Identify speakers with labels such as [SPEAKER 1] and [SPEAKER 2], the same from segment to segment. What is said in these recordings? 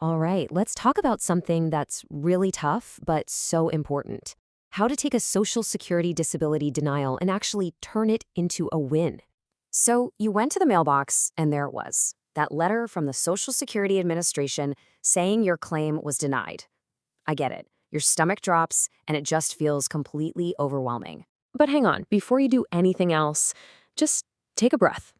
[SPEAKER 1] All right, let's talk about something that's really tough, but so important. How to take a Social Security disability denial and actually turn it into a win. So you went to the mailbox, and there it was, that letter from the Social Security Administration saying your claim was denied. I get it. Your stomach drops, and it just feels completely overwhelming. But hang on, before you do anything else, just take a breath.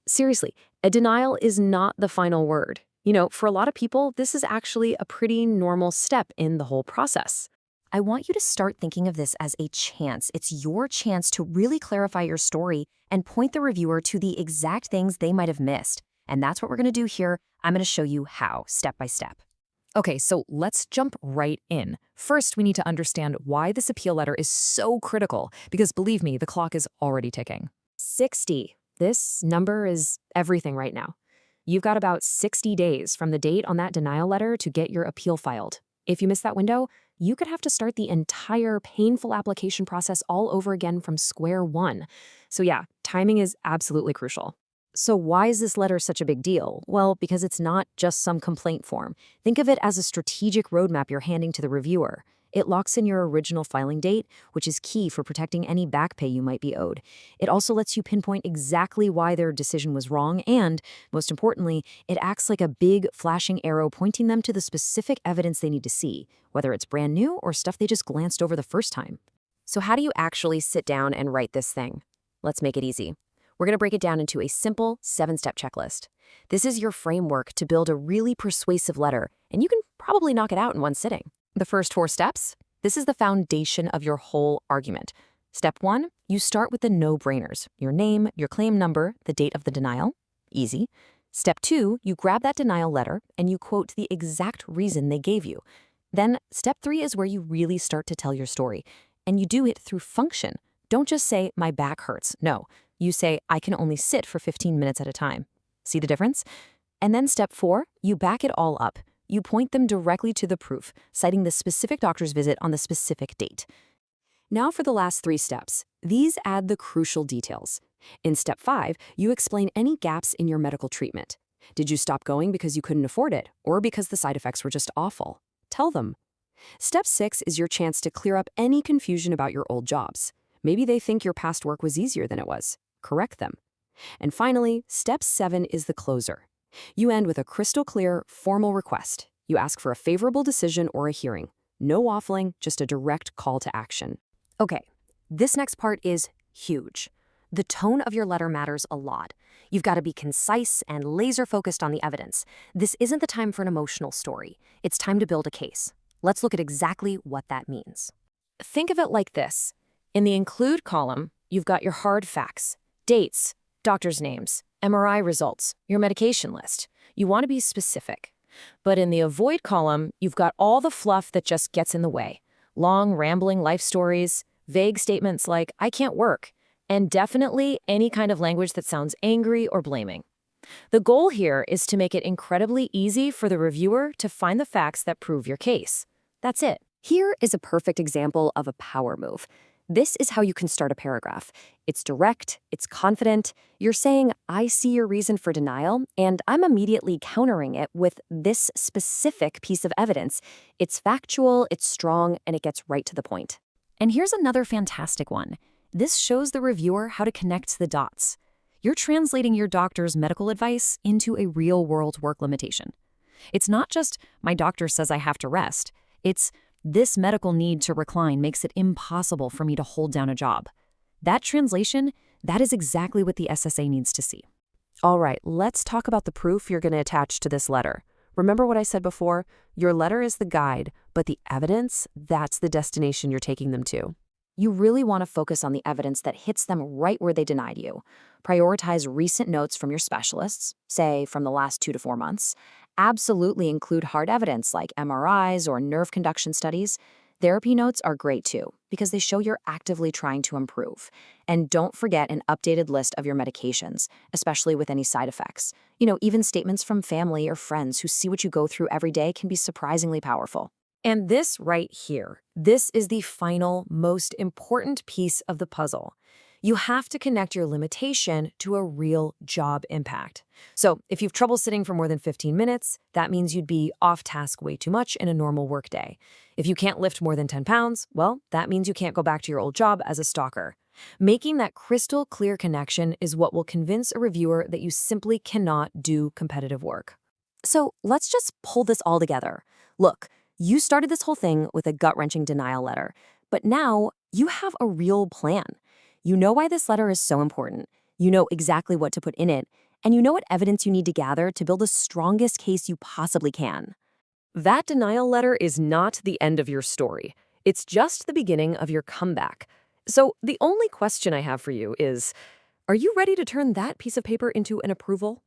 [SPEAKER 1] Seriously, a denial is not the final word. For a lot of people, this is actually a pretty normal step in the whole process. I want you to start thinking of this as a chance. It's your chance to really clarify your story and point the reviewer to the exact things they might have missed. And that's what we're going to do here. I'm going to show you how, step by step.
[SPEAKER 2] Okay, so let's jump right in. First, we need to understand why this appeal letter is so critical, because believe me, the clock is already ticking.
[SPEAKER 1] 60. This number is everything right now. You've got about 60 days from the date on that denial letter to get your appeal filed. If you miss that window, you could have to start the entire painful application process all over again from square one. So yeah, timing is absolutely crucial. So why is this letter such a big deal? Well, because it's not just some complaint form. Think of it as a strategic roadmap you're handing to the reviewer. It locks in your original filing date, which is key for protecting any back pay you might be owed. It also lets you pinpoint exactly why their decision was wrong, and, most importantly, it acts like a big, flashing arrow pointing them to the specific evidence they need to see, whether it's brand new or stuff they just glanced over the first time. So how do you actually sit down and write this thing? Let's make it easy. We're going to break it down into a simple 7-step checklist. This is your framework to build a really persuasive letter, and you can probably knock it out in one sitting. The first 4 steps, this is the foundation of your whole argument. Step 1, you start with the no-brainers, your name, your claim number, the date of the denial. Easy. Step 2, you grab that denial letter and you quote the exact reason they gave you. Then step 3 is where you really start to tell your story, and you do it through function. Don't just say, my back hurts. No, you say, I can only sit for 15 minutes at a time. See the difference? And then step 4, you back it all up. You point them directly to the proof, citing the specific doctor's visit on the specific date. Now for the last 3 steps. These add the crucial details. In step 5, you explain any gaps in your medical treatment. Did you stop going because you couldn't afford it, or because the side effects were just awful? Tell them. Step 6 is your chance to clear up any confusion about your old jobs. Maybe they think your past work was easier than it was. Correct them. And finally, step 7 is the closer. You end with a crystal clear, formal request. You ask for a favorable decision or a hearing. No waffling, just a direct call to action. Okay, this next part is huge. The tone of your letter matters a lot. You've got to be concise and laser-focused on the evidence. This isn't the time for an emotional story. It's time to build a case. Let's look at exactly what that means. Think of it like this. In the include column, you've got your hard facts, dates, doctors' names, MRI results, your medication list. You want to be specific. But in the avoid column, you've got all the fluff that just gets in the way. Long, rambling life stories, vague statements like, I can't work, and definitely any kind of language that sounds angry or blaming. The goal here is to make it incredibly easy for the reviewer to find the facts that prove your case. That's it. Here is a perfect example of a power move. This is how you can start a paragraph. It's direct, it's confident. You're saying, I see your reason for denial, and I'm immediately countering it with this specific piece of evidence. It's factual, it's strong, and it gets right to the point. And here's another fantastic one. This shows the reviewer how to connect the dots. You're translating your doctor's medical advice into a real-world work limitation. It's not just, my doctor says I have to rest. It's, this medical need to recline makes it impossible for me to hold down a job. That translation, that is exactly what the SSA needs to see. All right, let's talk about the proof you're going to attach to this letter. Remember what I said before? Your letter is the guide, but the evidence, that's the destination you're taking them to. You really want to focus on the evidence that hits them right where they denied you. Prioritize recent notes from your specialists, say from the last 2 to 4 months. Absolutely include hard evidence like MRIs or nerve conduction studies. Therapy notes are great too, because they show you're actively trying to improve. And don't forget an updated list of your medications, especially with any side effects. Even statements from family or friends who see what you go through every day can be surprisingly powerful. And this right here, this is the final, most important piece of the puzzle. You have to connect your limitation to a real job impact. So if you've trouble sitting for more than 15 minutes, that means you'd be off task way too much in a normal workday. If you can't lift more than 10 pounds, well, that means you can't go back to your old job as a stalker. Making that crystal clear connection is what will convince a reviewer that you simply cannot do competitive work. So let's just pull this all together. Look, you started this whole thing with a gut-wrenching denial letter, but now you have a real plan. You know why this letter is so important. You know exactly what to put in it, and you know what evidence you need to gather to build the strongest case you possibly can. That denial letter is not the end of your story. It's just the beginning of your comeback. So the only question I have for you is, are you ready to turn that piece of paper into an approval?